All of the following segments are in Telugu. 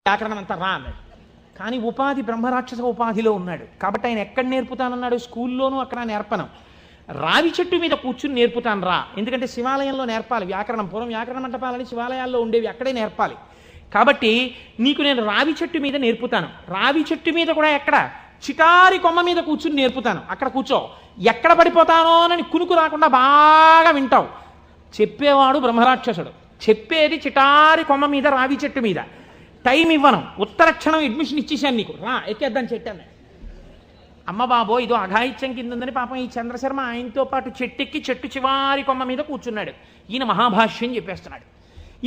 వ్యాకరణం అంతా రా అన్నాడు. కానీ ఉపాధి బ్రహ్మరాక్షస ఉపాధిలో ఉన్నాడు కాబట్టి ఆయన ఎక్కడ నేర్పుతానన్నాడు? స్కూల్లోనూ అక్కడ నేర్పను, రావి చెట్టు మీద కూర్చుని నేర్పుతాను రా. ఎందుకంటే శివాలయంలో నేర్పాలి వ్యాకరణం, పూర్వం వ్యాకరణ మంటపాలని శివాలయాల్లో ఉండేవి, అక్కడే నేర్పాలి. కాబట్టి నీకు నేను రావి చెట్టు మీద నేర్పుతాను. రావి చెట్టు మీద కూడా ఎక్కడ? చిటారి కొమ్మ మీద కూర్చుని నేర్పుతాను, అక్కడ కూర్చో. ఎక్కడ పడిపోతానో అని కునుకు రాకుండా బాగా వింటావు. చెప్పేవాడు బ్రహ్మరాక్షసుడు, చెప్పేది చిటారి కొమ్మ మీద రావి చెట్టు మీద. టైం ఇవ్వను, ఉత్తరక్షణం అడ్మిషన్ ఇచ్చేసాను నీకు, రా ఎక్కేద్దాం చెట్టు అన్నాడు. అమ్మ బాబో ఇదో అఘాయిత్యం కింద ఉందని పాపం ఈ చంద్రశర్మ ఆయనతో పాటు చెట్టెక్కి చెట్టు చివారి కొమ్మ మీద కూర్చున్నాడు. ఈయన మహాభాష్యం చెప్పేస్తున్నాడు.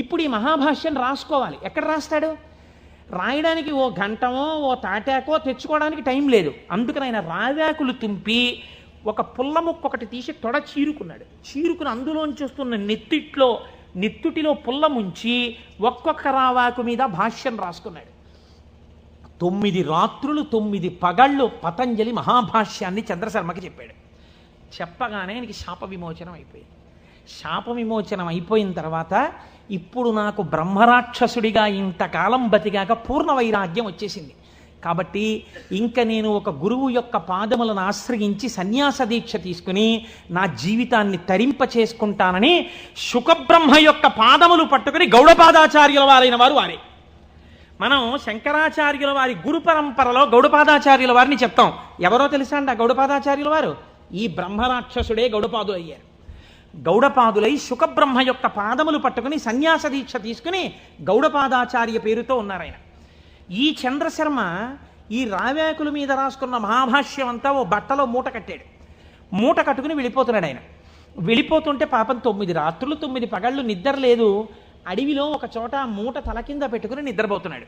ఇప్పుడు ఈ మహాభాష్యం రాసుకోవాలి, ఎక్కడ రాస్తాడు? రాయడానికి ఓ గంటమో ఓ తాటాకో తెచ్చుకోవడానికి టైం లేదు. అందుకని ఆయన రావాకులు తుంపి ఒక పుల్ల ముక్క ఒకటి తీసి తొడ చీరుకున్నాడు. చీరుకుని అందులోంచి వస్తున్న నెత్తుటిలో పుల్ల ముంచి ఒక్కొక్క రావాకు మీద భాష్యం రాసుకున్నాడు. 9 రాత్రులు 9 పగళ్ళు పతంజలి మహాభాష్యాన్ని చంద్రశర్మకి చెప్పాడు. చెప్పగానే ఆయనకి శాప విమోచనం అయిపోయింది. శాప విమోచనం అయిపోయిన తర్వాత ఇప్పుడు నాకు బ్రహ్మరాక్షసుడిగా ఇంతకాలం బతిగాక పూర్ణ వైరాగ్యం వచ్చేసింది. కాబట్టి ఇంక నేను ఒక గురువు యొక్క పాదములను ఆశ్రయించి సన్యాస దీక్ష తీసుకుని నా జీవితాన్ని తరింప చేసుకుంటానని శుకబ్రహ్మ యొక్క పాదములు పట్టుకుని గౌడపాదాచార్యుల వారైన వారు వారే. మనం శంకరాచార్యుల వారి గురు పరంపరలో గౌడపాదాచార్యుల వారిని చెప్తాం. ఎవరో తెలుసా అండి ఆ గౌడపాదాచార్యుల వారు? ఈ బ్రహ్మరాక్షసుడే గౌడపాదులు అయ్యారు. గౌడపాదులై శుకబ్రహ్మ యొక్క పాదములు పట్టుకుని సన్యాస దీక్ష తీసుకుని గౌడపాదాచార్య పేరుతో ఉన్నారు ఆయన. ఈ చంద్రశర్మ ఈ రావ్యాకుల మీద రాసుకున్న మహాభాష్యం అంతా ఓ బట్టలో మూట కట్టాడు. మూట కట్టుకుని వెళ్ళిపోతున్నాడు ఆయన. వెళ్ళిపోతుంటే పాపం 9 రాత్రులు 9 పగళ్ళు నిద్ర లేదు. అడవిలో ఒక చోట మూట తల కింద పెట్టుకుని నిద్రపోతున్నాడు.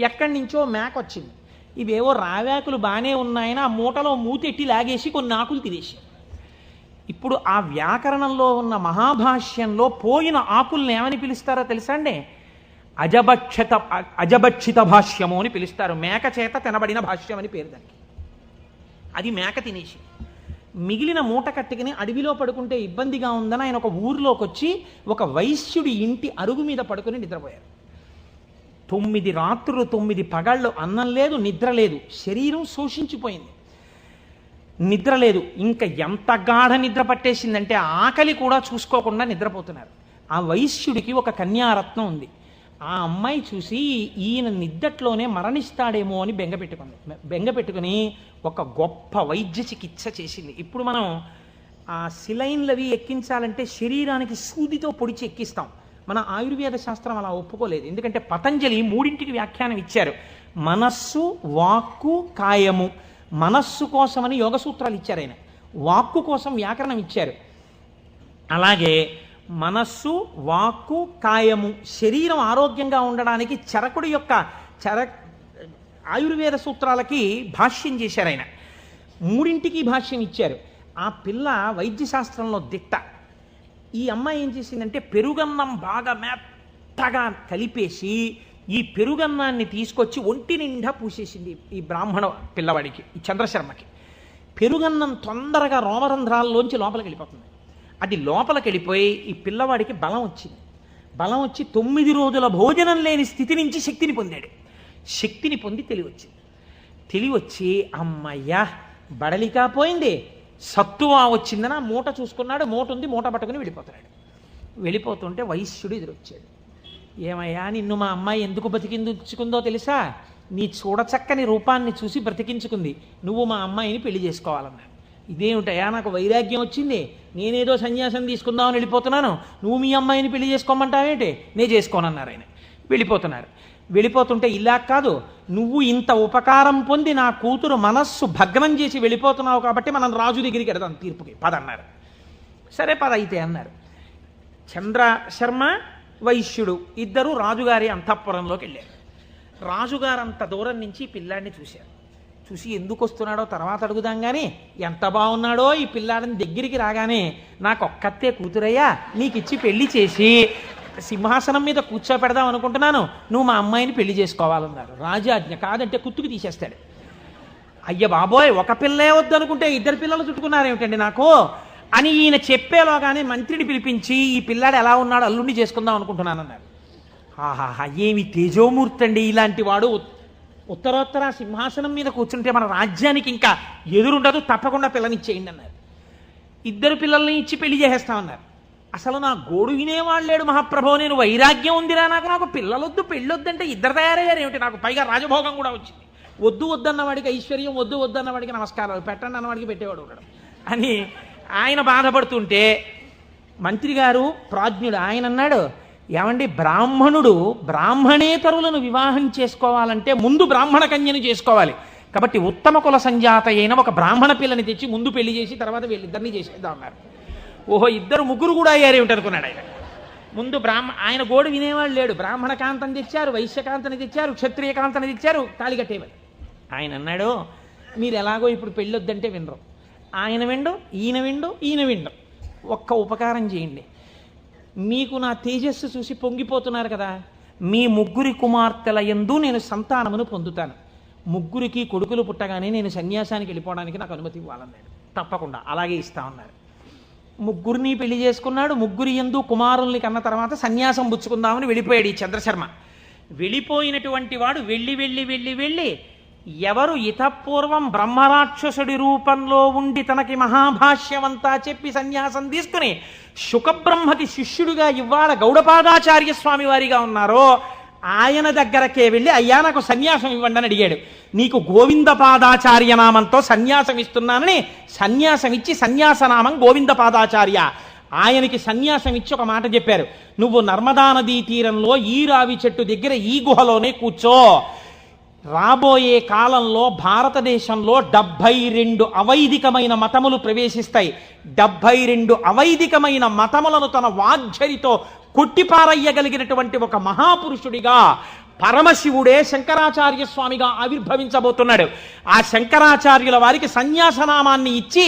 ఎక్కడి నుంచో మేక వచ్చింది. ఇవేవో రావ్యాకులు బాగానే ఉన్నాయని ఆ మూటలో మూతెట్టి లాగేసి కొన్ని ఆకులు తినేసి. ఇప్పుడు ఆ వ్యాకరణంలో ఉన్న మహాభాష్యంలో పోయిన ఆకుల్ని ఏమని పిలుస్తారో తెలుసా అండి? అజభక్షిత భాష్యము అని పిలుస్తారు. మేక చేత తినబడిన భాష్యం అని పేరు దానికి. అది మేక తినేసి మిగిలిన మూట కట్టుకుని అడవిలో పడుకుంటే ఇబ్బందిగా ఉందని ఆయన ఒక ఊరిలోకి వచ్చి ఒక వైశ్యుడి ఇంటి అరుగు మీద పడుకుని నిద్రపోయారు. 9 రాత్రులు 9 పగళ్ళు అన్నం లేదు, నిద్ర లేదు, శరీరం శోషించిపోయింది, నిద్ర లేదు. ఇంకా ఎంత గాఢ నిద్ర పట్టేసిందంటే ఆకలి కూడా చూసుకోకుండా నిద్రపోతున్నారు. ఆ వైశ్యుడికి ఒక కన్యారత్నం ఉంది. ఆ అమ్మాయి చూసి ఈయన నిద్దట్లోనే మరణిస్తాడేమో అని బెంగపెట్టుకుని ఒక గొప్ప వైద్య చికిత్స చేసింది. ఇప్పుడు మనం ఆ సిలైన్లవి ఎక్కించాలంటే శరీరానికి సూదితో పొడిచి ఎక్కిస్తాం. మన ఆయుర్వేద శాస్త్రం అలా ఒప్పుకోలేదు. ఎందుకంటే పతంజలి 3ంటికి వ్యాఖ్యానం ఇచ్చారు. మనస్సు, వాక్కు, కాయము. మనస్సు కోసమని యోగ సూత్రాలు ఇచ్చారు ఆయన, వాక్కు కోసం వ్యాకరణం ఇచ్చారు. అలాగే మనస్సు, వాక్కు, కాయము, శరీరం ఆరోగ్యంగా ఉండడానికి చరకుడి యొక్క ఆయుర్వేద సూత్రాలకి భాష్యం చేశారు ఆయన. 3ంటికి భాష్యం ఇచ్చారు. ఆ పిల్ల వైద్యశాస్త్రంలో దిట్ట. ఈ అమ్మాయి ఏం చేసిందంటే పెరుగన్నం బాగా మెత్తగా కలిపేసి ఈ పెరుగన్నాన్ని తీసుకొచ్చి ఒంటి నిండా పూసేసింది ఈ బ్రాహ్మణ పిల్లవాడికి, ఈ చంద్రశర్మకి. పెరుగన్నం తొందరగా రోమరంధ్రాల్లోంచి లోపలికి వెళ్ళిపోతుంది. అది లోపలికి వెళ్ళిపోయి ఈ పిల్లవాడికి బలం వచ్చింది. బలం వచ్చి 9 రోజుల భోజనం లేని స్థితి నుంచి శక్తిని పొందాడు. శక్తిని పొంది తెలివచ్చి అమ్మయ్యా బడలికా పోయింది, సత్తువా వచ్చిందని ఆ మూట చూసుకున్నాడు. మూట ఉంది, మూట పట్టుకుని వెళ్ళిపోతున్నాడు. వెళ్ళిపోతుంటే వైశ్యుడు ఎదురొచ్చాడు. ఏమయ్యా నిన్ను మా అమ్మాయి ఎందుకు బ్రతికించుకుందో తెలుసా? నీ చూడచక్కని రూపాన్ని చూసి బ్రతికించుకుంది, నువ్వు మా అమ్మాయిని పెళ్లి చేసుకోవాలన్నాడు. ఇదేమిటయా నాకు వైరాగ్యం వచ్చింది, నేనేదో సన్యాసం తీసుకుందామని వెళ్ళిపోతున్నాను, నువ్వు మీ అమ్మాయిని పెళ్లి చేసుకోమంటావేంటి? నేను చేసుకోనన్నారు ఆయన. వెళ్ళిపోతుంటే ఇలా కాదు, నువ్వు ఇంత ఉపకారం పొంది నా కూతురు మనస్సు భగ్నం చేసి వెళ్ళిపోతున్నావు కాబట్టి మనం రాజు దగ్గరికి వెడదాం తీర్పుకి పదన్నారు. సరే పద అయితే అన్నారు. చంద్రశర్మ వైశ్యుడు ఇద్దరు రాజుగారి అంతఃపురంలోకి వెళ్ళారు. రాజుగారు అంత దూరం నుంచి పిల్లాడిని చూశారు. చూసి ఎందుకు వస్తున్నాడో తర్వాత అడుగుదాం కానీ ఎంత బాగున్నాడో ఈ పిల్లాడిని దగ్గరికి రాగానే నాకు ఒక్కతే కూతురయ్యా, నీకు ఇచ్చి పెళ్లి చేసి సింహాసనం మీద కూర్చోపెడదాం అనుకుంటున్నాను, నువ్వు మా అమ్మాయిని పెళ్లి చేసుకోవాలన్నారు. రాజాజ్ఞ, కాదంటే కుత్తుకు తీసేస్తాడు. అయ్య బాబోయ్, ఒక పిల్లే వద్దనుకుంటే 2 పిల్లలు చుట్టుకున్నారేమిటండి నాకు అని ఈయన చెప్పేలోగానే మంత్రిని పిలిపించి ఈ పిల్లాడు ఎలా ఉన్నాడో అల్లుండి చేసుకుందాం అనుకుంటున్నానన్నారు. ఆహాహా, ఏమి తేజోమూర్తి అండి ఇలాంటి వాడు. ఉత్తరోత్తర సింహాసనం మీద కూర్చుంటే మన రాజ్యానికి ఇంకా ఎదురుండదు, తప్పకుండా పిల్లనిచ్చేయండి అన్నారు. ఇద్దరు పిల్లల్ని ఇచ్చి పెళ్లి చేసేస్తామన్నారు. అసలు నా గోడు వినేవాళ్ళు లేడు మహాప్రభో, నేను వైరాగ్యం ఉందిరా నాకు పిల్లలొద్దు పెళ్ళొద్దంటే ఇద్దరు తయారయ్యారు ఏమిటి, నాకు పైగా రాజభోగం కూడా వచ్చింది. వద్దు వద్దన్నవాడికి ఐశ్వర్యం, వద్దు వద్దన్నవాడికి నమస్కారాలు, పెట్టండి అన్నవాడికి పెట్టేవాడు ఉండడం అని ఆయన బాధపడుతుంటే మంత్రి గారు ప్రాజ్ఞుడు ఆయన అన్నాడు, ఏమండి బ్రాహ్మణుడు బ్రాహ్మణేతరులను వివాహం చేసుకోవాలంటే ముందు బ్రాహ్మణ కన్యను చేసుకోవాలి. కాబట్టి ఉత్తమ కుల సంజాత అయిన ఒక బ్రాహ్మణ పిల్లని తెచ్చి ముందు పెళ్లి చేసి తర్వాత వీళ్ళిద్దరినీ చేసేద్దాం అన్నారు. ఓహో, ఇద్దరు ముగ్గురు కూడా అయ్యారేమిటి అనుకున్నాడు ఆయన. ముందు ఆయన గోడు వినేవాళ్ళు లేడు. బ్రాహ్మణ కాంతని తెచ్చారు, వైశ్యకాంతని తెచ్చారు, క్షత్రియ కాంతని తెచ్చారు, తాళి కట్టేవారు. ఆయన అన్నాడు, మీరు ఎలాగో ఇప్పుడు పెళ్ళొద్దంటే వినరు. ఆయన విండు, ఈయన విండు. ఒక్క ఉపకారం చేయండి, మీకు నా తేజస్సు చూసి పొంగిపోతున్నారు కదా, మీ ముగ్గురి కుమార్తెల యందు నేను సంతానమును పొందుతాను. ముగ్గురికి కొడుకులు పుట్టగానే నేను సన్యాసానికి వెళ్ళిపోవడానికి నాకు అనుమతి ఇవ్వాలన్నాడు. తప్పకుండా అలాగే ఇస్తా ఉన్నారు. ముగ్గురిని పెళ్లి చేసుకున్నాడు. ముగ్గురి యందు కుమారుల్ని కన్న తర్వాత సన్యాసం పుచ్చుకుందామని వెళ్ళిపోయాడు ఈ చంద్రశర్మ. వెళ్ళిపోయినటువంటి వాడు వెళ్ళి ఎవరు ఇతపూర్వం బ్రహ్మరాక్షసుడి రూపంలో ఉండి తనకి మహాభాష్యమంతా చెప్పి సన్యాసం తీసుకుని శుకబ్రహ్మకి శిష్యుడిగా ఇవాళ గౌడపాదాచార్య స్వామి వారిగా ఉన్నారో ఆయన దగ్గరకే వెళ్ళి, అయ్యా నాకు సన్యాసం ఇవ్వండి అని అడిగాడు. నీకు గోవిందపాదాచార్య నామంతో సన్యాసం ఇస్తున్నానని సన్యాసం ఇచ్చి సన్యాసనామం గోవిందపాదాచార్య. ఆయనకి సన్యాసం ఇచ్చి ఒక మాట చెప్పారు, నువ్వు నర్మదా నదీ తీరంలో ఈ రావి చెట్టు దగ్గర ఈ గుహలోనే కూర్చో. రాబోయే కాలంలో భారతదేశంలో 72 అవైదికమైన మతములు ప్రవేశిస్తాయి. 72 అవైదికమైన మతములను తన వాగ్ఝరితో కొట్టిపారయ్యగలిగినటువంటి ఒక మహాపురుషుడిగా పరమశివుడే శంకరాచార్య స్వామిగా ఆవిర్భవించబోతున్నాడు. ఆ శంకరాచార్యుల వారికి సన్యాసనామాన్ని ఇచ్చి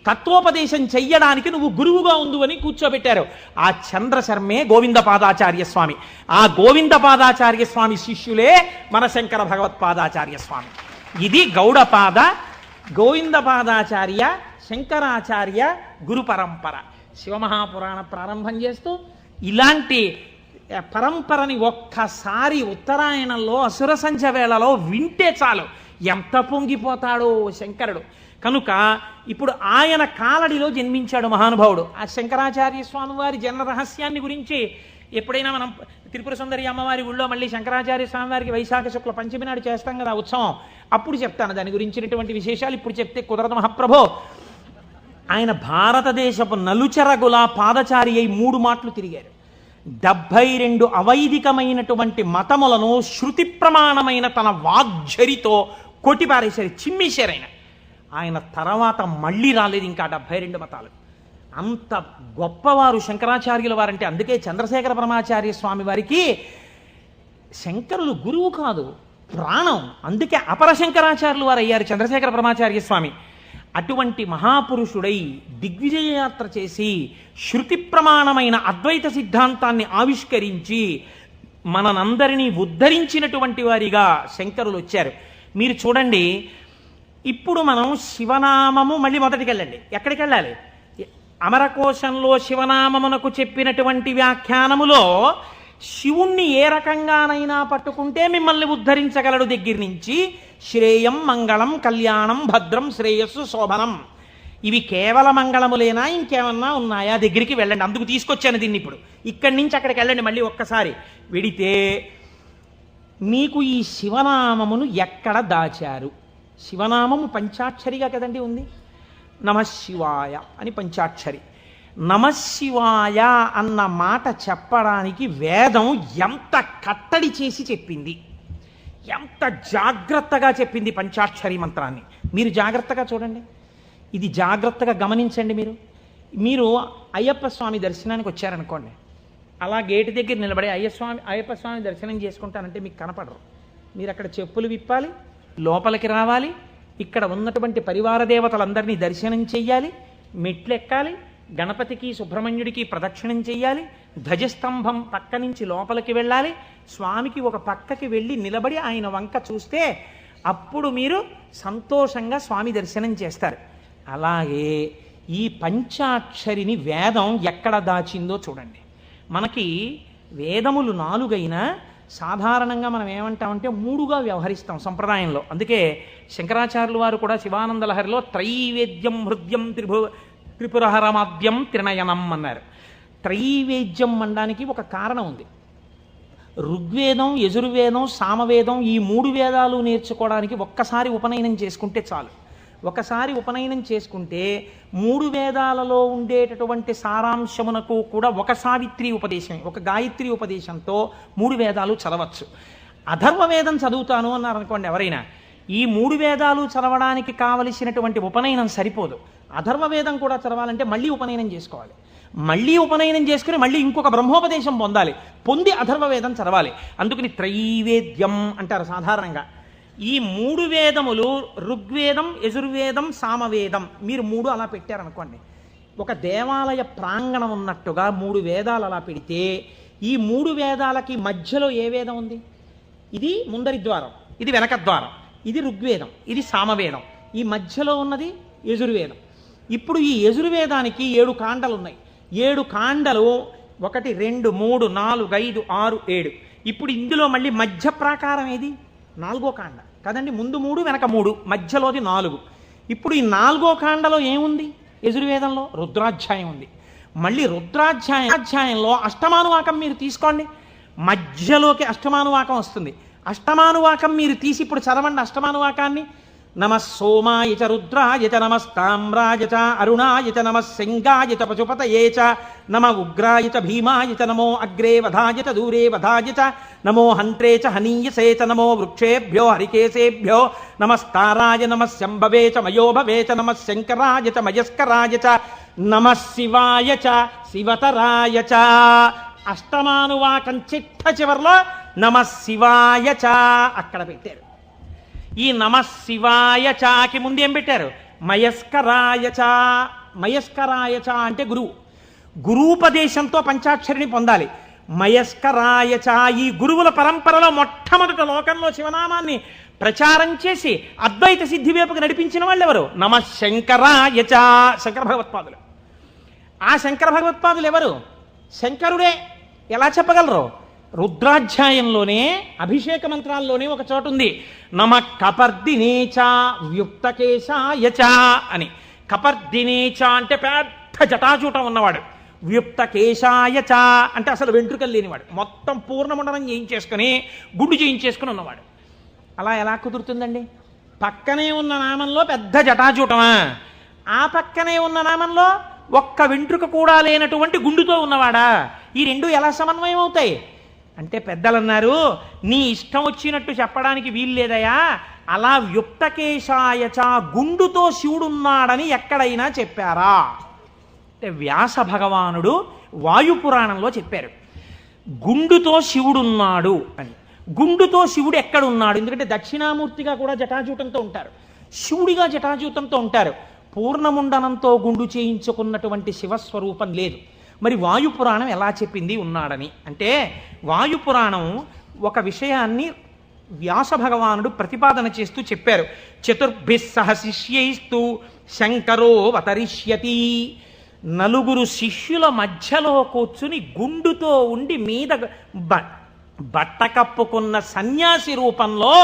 తత్వోపదేశం చెయ్యడానికి నువ్వు గురువుగా ఉండు అని కూర్చోబెట్టారు. ఆ చంద్రశర్మే గోవిందపాదాచార్య స్వామి. ఆ గోవిందపాదాచార్య స్వామి శిష్యులే మన శంకర భగవత్పాదాచార్య స్వామి. ఇది గౌడపాద, గోవిందపాదాచార్య, శంకరాచార్య గురు పరంపర. శివమహాపురాణ ప్రారంభం చేస్తూ ఇలాంటి పరంపరని ఒక్కసారి ఉత్తరాయణంలో అసుర సంధ్య వేళలో వింటే చాలు ఎంత పొంగిపోతాడో శంకరుడు. కనుక ఇప్పుడు ఆయన కాలడిలో జన్మించాడు మహానుభావుడు. ఆ శంకరాచార్య స్వామి వారి జన్మ రహస్యాన్ని గురించి ఎప్పుడైనా మనం త్రిపుర సుందరి అమ్మవారి ఊళ్ళో మళ్ళీ శంకరాచార్య స్వామి వారికి వైశాఖ శుక్ల పంచమి నాడు చేస్తాం కదా ఉత్సవం, అప్పుడు చెప్తాను దాని గురించినటువంటి విశేషాలు. ఇప్పుడు చెప్తే కుదరదు మహాప్రభో. ఆయన భారతదేశపు నలుచెరగుల పాదచారి అయి 3 మాటలు తిరిగారు. 72 అవైదికమైనటువంటి మతములను శృతి ప్రమాణమైన తన వాగ్ఝరితో కొట్టిపారేశారు, చిమ్మేశారు. ఆయన తర్వాత మళ్ళీ రాలేదు ఇంకా 72 మతాలు. అంత గొప్పవారు శంకరాచార్యుల వారంటే. అందుకే చంద్రశేఖర పరమాచార్య స్వామి వారికి శంకరులు గురువు కాదు, ప్రాణం. అందుకే అపర శంకరాచార్యులు వారు అయ్యారు చంద్రశేఖర పరమాచార్య స్వామి. అటువంటి మహాపురుషుడై దిగ్విజయ యాత్ర చేసి శృతి ప్రమాణమైన అద్వైత సిద్ధాంతాన్ని ఆవిష్కరించి మనందరినీ ఉద్ధరించినటువంటి వారిగా శంకరులు వచ్చారు. మీరు చూడండి, ఇప్పుడు మనం శివనామము మళ్ళీ మొదటికి వెళ్ళండి. ఎక్కడికి వెళ్ళాలి? అమరకోశంలో శివనామమునకు చెప్పినటువంటి వ్యాఖ్యానములో శివుణ్ణి ఏ రకంగానైనా పట్టుకుంటే మిమ్మల్ని ఉద్ధరించగలడు దగ్గర నుంచి శ్రేయం, మంగళం, కళ్యాణం, భద్రం, శ్రేయస్సు, శోభనం, ఇవి కేవల మంగళములేనా ఇంకేమన్నా ఉన్నాయా దగ్గరికి వెళ్ళండి. అందుకు తీసుకొచ్చాను దీన్ని. ఇప్పుడు ఇక్కడి నుంచి అక్కడికి వెళ్ళండి. మళ్ళీ ఒక్కసారి వెడితే మీకు ఈ శివనామమును ఎక్కడ దాచారు? శివనామము పంచాక్షరిగా కదండి ఉంది. నమశివాయ అని పంచాక్షరి. నమశివాయ అన్న మాట చెప్పడానికి వేదం ఎంత కట్టడి చేసి చెప్పింది, ఎంత జాగ్రత్తగా చెప్పింది పంచాక్షరి మంత్రాన్ని. మీరు జాగ్రత్తగా చూడండి, ఇది జాగ్రత్తగా గమనించండి. మీరు అయ్యప్ప స్వామి దర్శనానికి వచ్చారనుకోండి, అలా గేటు దగ్గర నిలబడి అయ్యప్ప స్వామి దర్శనం చేసుకుంటానంటే మీకు కనపడరు. మీరు అక్కడ చెప్పులు విప్పాలి, లోపలికి రావాలి, ఇక్కడ ఉన్నటువంటి పరివార దేవతలందరినీ దర్శనం చెయ్యాలి, మెట్లు ఎక్కాలి, గణపతికి సుబ్రహ్మణ్యుడికి ప్రదక్షిణం చెయ్యాలి, ధ్వజస్తంభం పక్క నుంచి లోపలికి వెళ్ళాలి, స్వామికి ఒక పక్కకి వెళ్ళి నిలబడి ఆయన వంక చూస్తే అప్పుడు మీరు సంతోషంగా స్వామి దర్శనం చేస్తారు. అలాగే ఈ పంచాక్షరిని వేదం ఎక్కడ దాచిందో చూడండి. మనకి వేదములు 4 అయినా సాధారణంగా మనం ఏమంటామంటే 3గా వ్యవహరిస్తాం సంప్రదాయంలో. అందుకే శంకరాచార్యులు వారు కూడా శివానంద లహరిలో త్రైవేద్యం హృద్యం త్రిపురహరమాద్యం త్రినయనం అన్నారు. త్రైవేద్యం అనడానికి ఒక కారణం ఉంది. ఋగ్వేదం, యజుర్వేదం, సామవేదం ఈ 3 వేదాలు నేర్చుకోవడానికి ఒక్కసారి ఉపనయనం చేసుకుంటే చాలు. ఒకసారి ఉపనయనం చేసుకుంటే 3 వేదాలలో ఉండేటటువంటి సారాంశమునకు కూడా ఒక సావిత్రి ఉపదేశం, ఒక గాయత్రి ఉపదేశంతో 3 వేదాలు చదవచ్చు. అథర్వవేదం చదువుతాను అన్నారనుకోండి ఎవరైనా, ఈ 3 వేదాలు చదవడానికి కావలసినటువంటి ఉపనయనం సరిపోదు. అథర్వవేదం కూడా చదవాలంటే మళ్ళీ ఉపనయనం చేసుకోవాలి. మళ్ళీ ఉపనయనం చేసుకుని మళ్ళీ ఇంకొక బ్రహ్మోపదేశం పొందాలి. పొంది అథర్వవేదం చదవాలి. అందుకని త్రైవేద్యం అంటారు సాధారణంగా. ఈ 3 వేదములు ఋగ్వేదం, యజుర్వేదం, సామవేదం మీరు 3 అలా పెట్టారనుకోండి, ఒక దేవాలయ ప్రాంగణం ఉన్నట్టుగా 3 వేదాలు అలా పెడితే ఈ 3 వేదాలకి మధ్యలో ఏ వేదం ఉంది? ఇది ముందరి ద్వారం, ఇది వెనక ద్వారం, ఇది ఋగ్వేదం, ఇది సామవేదం, ఈ మధ్యలో ఉన్నది యజుర్వేదం. ఇప్పుడు ఈ యజుర్వేదానికి 7 కాండలు ఉన్నాయి. 7 కాండలు 1 2 3 4 5 6 7. ఇప్పుడు ఇందులో మళ్ళీ మధ్య ప్రాకారం ఏది? 4వ కాండ కదండి. ముందు 3 వెనక 3, మధ్యలోది 4. ఇప్పుడు ఈ 4వ కాండలో ఏముంది? యజుర్వేదంలో రుద్రాధ్యాయం ఉంది. మళ్ళీ రుద్రాధ్యాయంలో అష్టమానువాకం మీరు తీసుకోండి, మధ్యలోకి అష్టమానువాకం వస్తుంది. అష్టమానువాకం మీరు తీసి ఇప్పుడు చదవండి అష్టమానువాకాన్ని. నమః సోమాయ చ రుద్రాయ చ నమస్తామ్రాయ చ అరుణాయ చ నమః శంగాయ చ పశుపతయే చ నమ ఉగ్రాయ చ భీమాయ చ నమో అగ్రే వధాయ చ దూరే వధాయ చ నమో హంత్రే చ హనీయసే చ నమో వృక్షేభ్యో హరికేశేభ్యో నమస్తారాయ నమః శంభవే చ మయోభవే చ నమః శంకరాయ చ మయస్కరాయ చ నమః శివాయ చ శివతరాయ చ. అష్టమానువాకం చిట్ట చివరిలో నమః శివాయ చ అక్కడ పెట్టారు. ఈ నమః శివాయ చాకి ముందు ఏం పెట్టారు? మయస్కరాయ చ. మయస్కరాయ చ అంటే గురువు. గురూపదేశంతో పంచాక్షరిని పొందాలి. మయస్కరాయ చ ఈ గురువుల పరంపరలో మొట్టమొదట లోకంలో శివనామాన్ని ప్రచారం చేసి అద్వైత సిద్ధి వైపుకు నడిపించిన వాళ్ళు ఎవరు? నమః శంకరాయ చ శంకర భగవత్పాదులు. ఆ శంకర భగవత్పాదులు ఎవరు? శంకరుడే. ఎలా చెప్పగలరు? రుద్రాధ్యాయంలోనే అభిషేక మంత్రాల్లోనే ఒక చోటు ఉంది, నమ కపర్దినేచ వ్యుక్తకేశాయ చ అని. కపర్దినేచ అంటే పెద్ద జటాజూటం ఉన్నవాడు, వ్యుక్తకేశాయ చ అంటే అసలు వెంట్రుకలు లేనివాడు, మొత్తం పూర్ణమండలం చేయించేసుకుని గుండు చేయించేసుకుని ఉన్నవాడు. అలా ఎలా కుదురుతుందండి? పక్కనే ఉన్న నామంలో పెద్ద జటాజూటమా, ఆ పక్కనే ఉన్న నామంలో ఒక్క వెంట్రుక కూడా లేనటువంటి గుండుతో ఉన్నవాడా? ఈ రెండు ఎలా సమన్వయం అవుతాయి అంటే పెద్దలు అన్నారు, నీ ఇష్టం వచ్చినట్టు చెప్పడానికి వీల్లేదయా. అలా వ్యుక్తకేశాయచ గుండుతో శివుడున్నాడని ఎక్కడైనా చెప్పారా అంటే వ్యాస భగవానుడు వాయుపురాణంలో చెప్పారు గుండుతో శివుడున్నాడు అని. గుండుతో శివుడు ఎక్కడున్నాడు? ఎందుకంటే దక్షిణామూర్తిగా కూడా జటాజూటంతో ఉంటారు, శివుడిగా జటాజూతంతో ఉంటారు. పూర్ణముండనంతో గుండు చేయించుకున్నటువంటి శివస్వరూపం లేదు. మరి వాయుపురాణం ఎలా చెప్పింది ఉన్నాడని అంటే, వాయుపురాణం ఒక విషయాన్ని వ్యాస భగవానుడు ప్రతిపాదన చేస్తూ చెప్పారు. చతుర్భిస్సహ శిష్యైస్తు శంకరో అవతరిష్యతి. 9 శిష్యుల మధ్యలో కూర్చుని గుండుతో ఉండి మీద బట్ట కప్పుకున్న సన్యాసి రూపంలో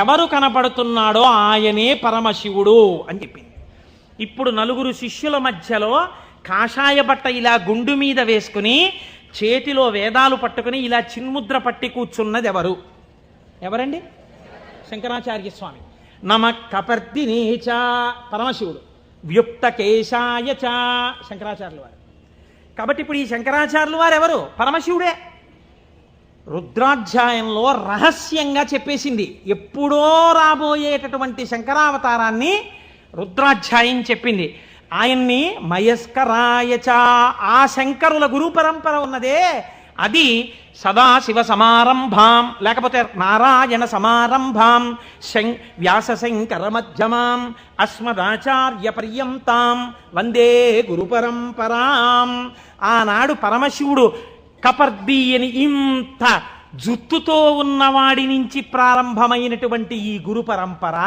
ఎవరు కనపడుతున్నాడో ఆయనే పరమశివుడు అని చెప్పింది. ఇప్పుడు 9 శిష్యుల మధ్యలో కాషాయ బట్ట ఇలా గుండు మీద వేసుకుని చేతిలో వేదాలు పట్టుకుని ఇలా చిన్ముద్ర పట్టి కూర్చున్నది ఎవరండి? శంకరాచార్య స్వామి. నమ కపర్దినేచ పరమశివుడు, వ్యుక్తకేశాయ చ శంకరాచార్యుల వారు. కాబట్టి ఇప్పుడు ఈ శంకరాచార్యుల వారు ఎవరు? పరమశివుడే. రుద్రాధ్యాయంలో రహస్యంగా చెప్పేసింది. ఎప్పుడో రాబోయేటటువంటి శంకరావతారాన్ని రుద్రాధ్యాయం చెప్పింది. ఆయన్ని మయస్కరాయచ ఆ శంకరుల గురు పరంపర ఉన్నదే అది సదాశివ సమారంభాం లేకపోతే నారాయణ సమారంభాం వ్యాస శంకర మధ్యమాం అస్మదాచార్య పర్యంతాం వందే గురు పరంపరాం. ఆనాడు పరమశివుడు కపర్ది అని ఇంత జుత్తుతో ఉన్నవాడి నుంచి ప్రారంభమైనటువంటి ఈ గురు పరంపర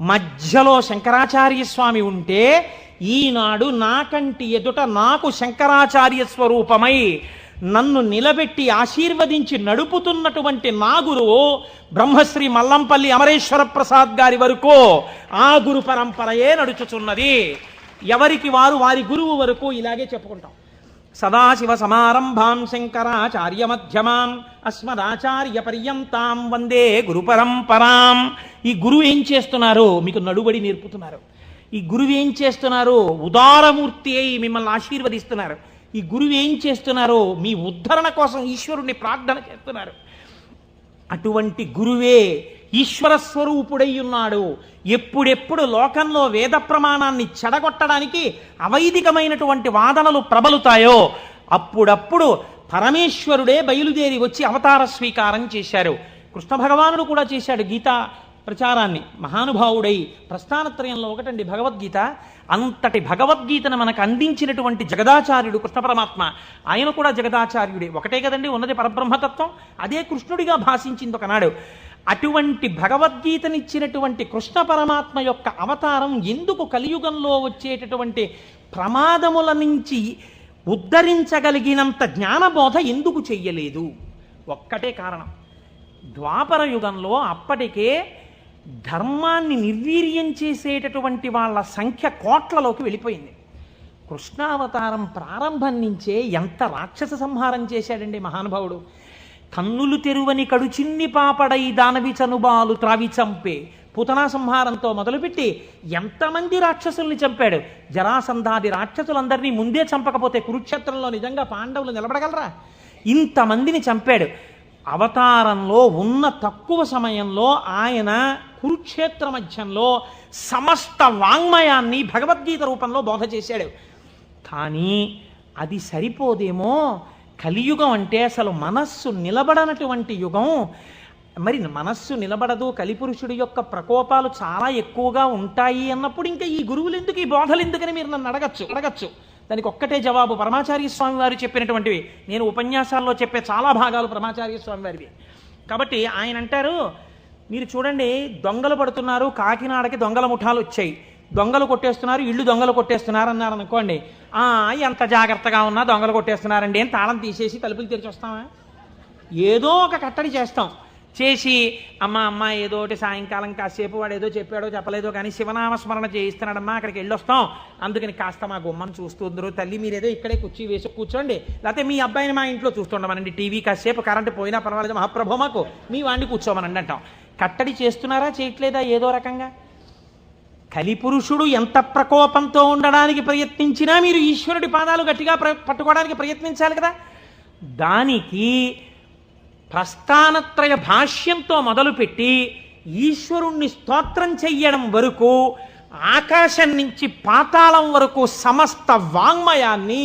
మధ్యలో శంకరాచార్య స్వామి ఉంటే, ఈనాడు నాకంటి ఎదుట నాకు శంకరాచార్య స్వరూపమై నన్ను నిలబెట్టి ఆశీర్వదించి నడుపుతున్నటువంటి నా గురువు బ్రహ్మశ్రీ మల్లంపల్లి అమరేశ్వర ప్రసాద్ గారి వరకు ఆ గురు పరంపరయే నడుచుచున్నది. ఎవరికి వారు వారి గురువు వరకు ఇలాగే చెప్పుకుంటాం. సదాశివ సమారంభాం శంకరాచార్య మధ్యమాం అస్మదాచార్య పర్యంతాం వందే గురు పరంపరాం. ఈ గురువు ఏం చేస్తున్నారు? మీకు నడుబడి నేర్పుతున్నారు. ఈ గురువు ఏం చేస్తున్నారు? ఉదారమూర్తి అయి మిమ్మల్ని ఆశీర్వదిస్తున్నారు. ఈ గురువు ఏం చేస్తున్నారు? మీ ఉద్ధరణ కోసం ఈశ్వరుణ్ణి ప్రార్థన చేస్తున్నారు. అటువంటి గురువే ఈశ్వర స్వరూపుడై ఉన్నాడు. ఎప్పుడెప్పుడు లోకంలో వేద ప్రమాణాన్ని చెడగొట్టడానికి అవైదికమైనటువంటి వాదనలు ప్రబలుతాయో అప్పుడప్పుడు పరమేశ్వరుడే బయలుదేరి వచ్చి అవతార స్వీకారం చేశారు. కృష్ణ భగవానుడు కూడా చేశాడు గీతా ప్రచారాన్ని. మహానుభావుడై ప్రస్థానత్రయంలో ఒకటండి భగవద్గీత. అంతటి భగవద్గీతను మనకు అందించినటువంటి జగదాచార్యుడు కృష్ణ పరమాత్మ. ఆయన కూడా జగదాచార్యుడే. ఒకటే కదండి ఉన్నది పరబ్రహ్మతత్వం. అదే కృష్ణుడిగా భాషించింది ఒకనాడు. అటువంటి భగవద్గీతనిచ్చినటువంటి కృష్ణ పరమాత్మ యొక్క అవతారం ఎందుకు కలియుగంలో వచ్చేటటువంటి ప్రమాదముల నుంచి ఉద్ధరించగలిగినంత జ్ఞానబోధ ఎందుకు చెయ్యలేదు? ఒక్కటే కారణం. ద్వాపర యుగంలో అప్పటికే ధర్మాన్ని నిర్వీర్యం చేసేటటువంటి వాళ్ళ సంఖ్య కోట్లలోకి వెళ్ళిపోయింది. కృష్ణావతారం ప్రారంభం నుంచే ఎంత రాక్షస సంహారం చేశాడండి మహానుభావుడు. కన్నులు తెరువని కడుచిన్ని పాపడై దానవి చనుబాలు త్రావి చంపే పూతనా సంహారంతో మొదలుపెట్టి ఎంతమంది రాక్షసుల్ని చంపాడు. జరాసంధాది రాక్షసులందరినీ ముందే చంపకపోతే కురుక్షేత్రంలో నిజంగా పాండవులు నిలబడగలరా? ఇంతమందిని చంపాడు. అవతారంలో ఉన్న తక్కువ సమయంలో ఆయన కురుక్షేత్ర మధ్యంలో సమస్త వాంగ్మయాన్ని భగవద్గీత రూపంలో బోధ చేశాడు. కానీ అది సరిపోదేమో. కలియుగం అంటే అసలు మనస్సు నిలబడనటువంటి యుగం. మరి మనస్సు నిలబడదు, కలిపురుషుడి యొక్క ప్రకోపాలు చాలా ఎక్కువగా ఉంటాయి అన్నప్పుడు ఇంకా ఈ గురువులు ఎందుకు, ఈ బోధలు ఎందుకని మీరు నన్ను అడగచ్చు. దానికి ఒక్కటే జవాబు పరమాచార్య స్వామి వారు చెప్పినటువంటివి. నేను ఉపన్యాసాల్లో చెప్పే చాలా భాగాలు పరమాచార్య స్వామి వారివి. కాబట్టి ఆయన అంటారు, మీరు చూడండి దొంగలు పడుతున్నారు, కాకినాడకి దొంగల ముఠాలు వచ్చాయి, దొంగలు కొట్టేస్తున్నారు, ఇళ్ళు దొంగలు కొట్టేస్తున్నారు అన్నారు అనుకోండి. ఎంత జాగ్రత్తగా ఉన్నా దొంగలు కొట్టేస్తున్నారండి అని తాళం తీసేసి తలుపులు తెరిచి వస్తామా? ఏదో ఒక కట్టడి చేస్తాం. చేసి అమ్మ ఏదో ఒకటి సాయంకాలం కాసేపు వాడు ఏదో చెప్పాడో చెప్పలేదో కానీ శివనామస్మరణ చేయిస్తున్నాడమ్మా, అక్కడికి వెళ్ళొస్తాం, అందుకని కాస్త మా గుమ్మను చూస్తుందరు తల్లి, మీరేదో ఇక్కడే కుర్చీ వేసి కూర్చోండి, లేకపోతే మీ అబ్బాయిని మా ఇంట్లో చూస్తుండమనండి, టీవీ కాసేపు కరెంటు పోయినా పర్వాలేదు మహాప్రభు మాకు మీ వాడిని కూర్చోమనండి అంటాం. కట్టడి చేస్తున్నారా చేయట్లేదా? ఏదో రకంగా. కలిపురుషుడు ఎంత ప్రకోపంతో ఉండడానికి ప్రయత్నించినా మీరు ఈశ్వరుడి పాదాలు గట్టిగా పట్టుకోవడానికి ప్రయత్నించాలి కదా. దానికి ప్రస్థానత్రయ భాష్యంతో మొదలుపెట్టి ఈశ్వరుణ్ణి స్తోత్రం చెయ్యడం వరకు, ఆకాశం నుంచి పాతాళం వరకు సమస్త వాంగ్మయాన్ని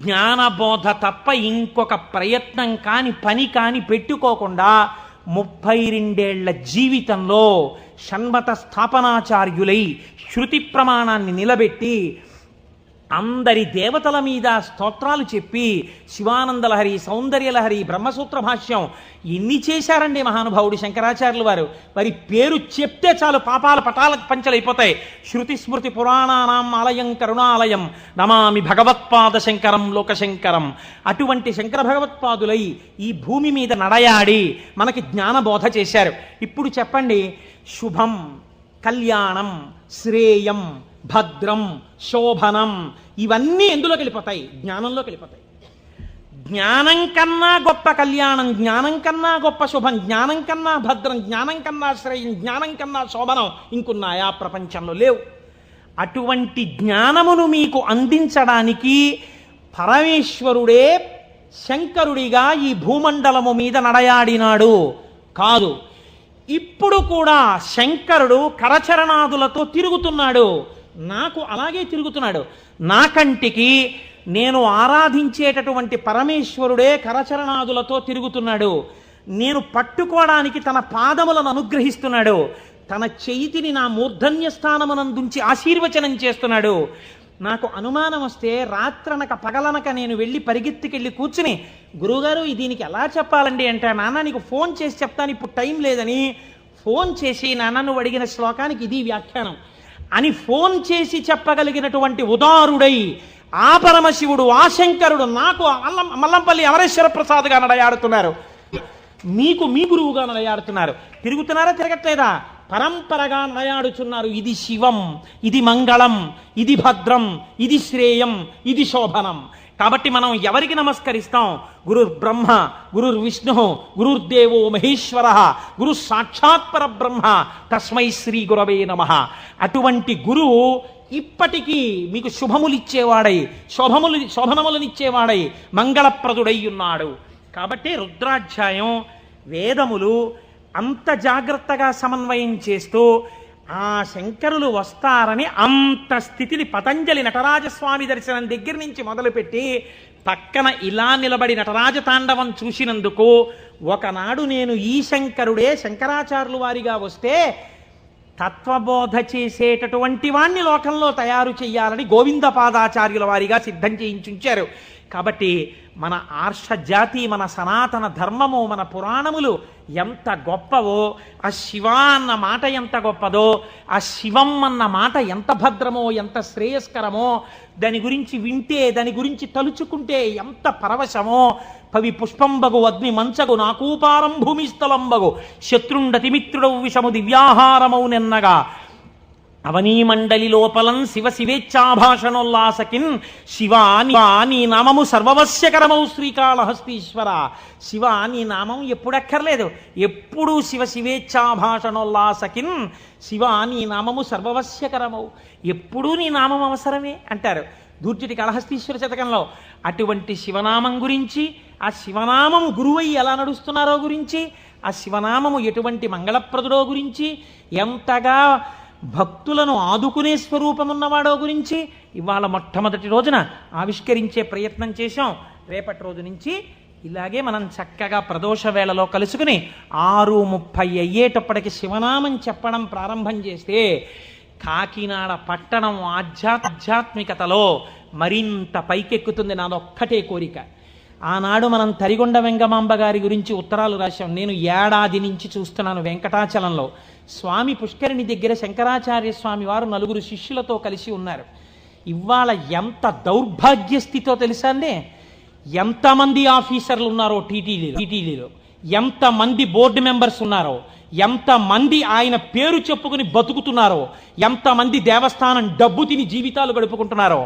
జ్ఞానబోధ తప్ప ఇంకొక ప్రయత్నం కాని పని కాని పెట్టుకోకుండా 32 జీవితంలో షణ్మత స్థాపనాచార్యులై శృతి ప్రమాణాన్ని నిలబెట్టి అందరి దేవతల మీద స్తోత్రాలు చెప్పి శివానందలహరి, సౌందర్యలహరి, బ్రహ్మసూత్ర భాష్యం ఎన్ని చేశారండి మహానుభావుడు శంకరాచార్యులు వారు. మరి పేరు చెప్తే చాలు పాపాల పటాల పంచలైపోతాయి. శృతి స్మృతి పురాణానాం ఆలయం కరుణాలయం నమామి భగవత్పాద శంకరం లోకశంకరం. అటువంటి శంకర భగవత్పాదులై ఈ భూమి మీద నడయాడి మనకి జ్ఞానబోధ చేశారు. ఇప్పుడు చెప్పండి, శుభం, కళ్యాణం, శ్రేయం, భద్రం, శోభనం ఇవన్నీ ఎందులోకి వెళ్ళిపోతాయి? జ్ఞానంలోకి వెళ్ళిపోతాయి. జ్ఞానం కన్నా గొప్ప కళ్యాణం, జ్ఞానం కన్నా గొప్ప శుభం, జ్ఞానం కన్నా భద్రం, జ్ఞానం కన్నా శ్రేయం, జ్ఞానం కన్నా శోభనం ఇంకున్నాయా? ప్రపంచంలో లేవు. అటువంటి జ్ఞానమును మీకు అందించడానికి పరమేశ్వరుడే శంకరుడిగా ఈ భూమండలము మీద నడయాడినాడు కాదు. ఇప్పుడు కూడా శంకరుడు కరచరణాదులతో తిరుగుతున్నాడు. నాకు అలాగే తిరుగుతున్నాడు. నా కంటికి నేను ఆరాధించేటటువంటి పరమేశ్వరుడే కరచరణాదులతో తిరుగుతున్నాడు. నేను పట్టుకోవడానికి తన పాదములను అనుగ్రహిస్తున్నాడు. తన చేతిని నా మూర్ధన్య స్థానమునందుంచి ఆశీర్వచనం చేస్తున్నాడు. నాకు అనుమానం వస్తే రాత్రనక పగలనక నేను వెళ్ళి పరిగెత్తికెళ్ళి కూర్చుని, గురువుగారు దీనికి ఎలా చెప్పాలండి అంటే, నాన్న నీకు ఫోన్ చేసి చెప్తాను, ఇప్పుడు టైం లేదని ఫోన్ చేసి, నాన్న నువ్వు అడిగిన శ్లోకానికి ఇది వ్యాఖ్యానం అని ఫోన్ చేసి చెప్పగలిగినటువంటి ఉదారుడై ఆ పరమశివుడు, ఆ శంకరుడు నాకు మల్లంపల్లి అమరేశ్వర ప్రసాద్గా నడయాడుతున్నారు, మీకు మీ గురువుగా నడయాడుతున్నారు. తిరుగుతున్నారా తిరగట్లేదా? పరంపరగా నడయాడుచున్నారు. ఇది శివం, ఇది మంగళం, ఇది భద్రం, ఇది శ్రేయం, ఇది శోభనం. కాబట్టి మనం ఎవరికి నమస్కరిస్తాం? గురుర్ బ్రహ్మ, గురుర్ విష్ణు, గురుర్దేవో మహేశ్వర, గురు సాక్షాత్ పరబ్రహ్మ, తస్మై శ్రీ గురవే నమః. అటువంటి గురువు ఇప్పటికీ మీకు శుభములిచ్చేవాడై, శోభనములనిచ్చేవాడై, మంగళప్రదుడై ఉన్నాడు. కాబట్టి రుద్రాధ్యాయం వేదములు అంత జాగ్రత్తగా సమన్వయం చేస్తూ ఆ శంకరులు వస్తారని అంత స్థితిని పతంజలి నటరాజస్వామి దర్శనం దగ్గర నుంచి మొదలుపెట్టి పక్కన ఇలా నిలబడి నటరాజ తాండవం చూసినందుకు ఒకనాడు నేను ఈ శంకరుడే శంకరాచార్యులు వారిగా వస్తే తత్వబోధ చేసేటటువంటి వాణ్ణి లోకంలో తయారు చెయ్యాలని గోవిందపాదాచార్యుల వారిగా సిద్ధం చేయించుంచారు. కాబట్టి మన ఆర్ష జాతి, మన సనాతన ధర్మము, మన పురాణములు ఎంత గొప్పవో, ఆ శివ అన్న మాట ఎంత గొప్పదో, ఆ శివం అన్న మాట ఎంత భద్రమో, ఎంత శ్రేయస్కరమో, దాని గురించి వింటే, దాని గురించి తలుచుకుంటే ఎంత పరవశమో. పవి పుష్పంబగు అగ్ని మంచగు నాకూపారం భూమిస్థలంబగు శత్రుండతిమిత్రుడవు విషము దివ్యాహారమౌ నెన్నగా అవనీమండలి లోపలం శివ శివేచ్ఛాభాషణోల్లాసకిన్ శివ నీ నామము సర్వవశ్యకరమౌ శ్రీకాళహస్తీశ్వర. శివ నీ నామం ఎప్పుడక్కర్లేదు, ఎప్పుడూ శివ శివేచ్ఛాభాషణోల్లాసకిన్ శివ నీ నామము సర్వవశ్యకరమౌ, ఎప్పుడూ నీ నామం అవసరమే అంటారు దూర్జటి కాళహస్తీశ్వర శతకంలో. అటువంటి శివనామం గురించి, ఆ శివనామము గురువై ఎలా నడుస్తున్నారో గురించి, ఆ శివనామము ఎటువంటి మంగళప్రదుడో గురించి, ఎంతగా భక్తులను ఆదుకునే స్వరూపమున్నవాడో గురించి ఇవాళ మొట్టమొదటి రోజున ఆవిష్కరించే ప్రయత్నం చేశాం. రేపటి రోజు నుంచి ఇలాగే మనం చక్కగా ప్రదోష వేళలో కలుసుకుని 6:30 అయ్యేటప్పటికి శివనామం చెప్పడం ప్రారంభం చేస్తే కాకినాడ పట్టణం ఆధ్యాత్మికతలో మరింత పైకెక్కుతుంది. నాదొక్కటే కోరిక. ఆనాడు మనం తరిగొండ వెంగమాంబ గారి గురించి ఉత్తరాలు రాశాం. నేను ఏడాది నుంచి చూస్తున్నాను వెంకటాచలంలో స్వామి పుష్కరిణి దగ్గర శంకరాచార్య స్వామి వారు 4 శిష్యులతో కలిసి ఉన్నారు. ఇవాళ ఎంత దౌర్భాగ్య స్థితితో తెలుసా అండి? ఎంతమంది ఆఫీసర్లు ఉన్నారో టీటీడీలో, ఎంతమంది బోర్డు మెంబర్స్ ఉన్నారో, ఎంతమంది ఆయన పేరు చెప్పుకుని బతుకుతున్నారో, ఎంతమంది దేవస్థానం డబ్బు తిని జీవితాలు గడుపుకుంటున్నారో.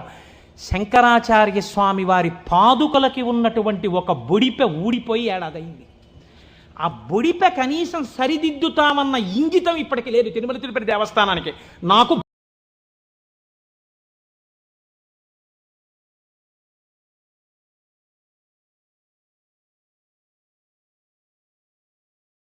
శంకరాచార్య స్వామి వారి పాదుకలకి ఉన్నటువంటి ఒక బొడిపె ఊడిపోయి ఏడాదైంది. ఆ బొడిపె కనీసం సరిదిద్దుతామన్న ఇంగితం ఇప్పటికి లేదు తిరుమల తిరుపతి దేవస్థానానికి. నాకు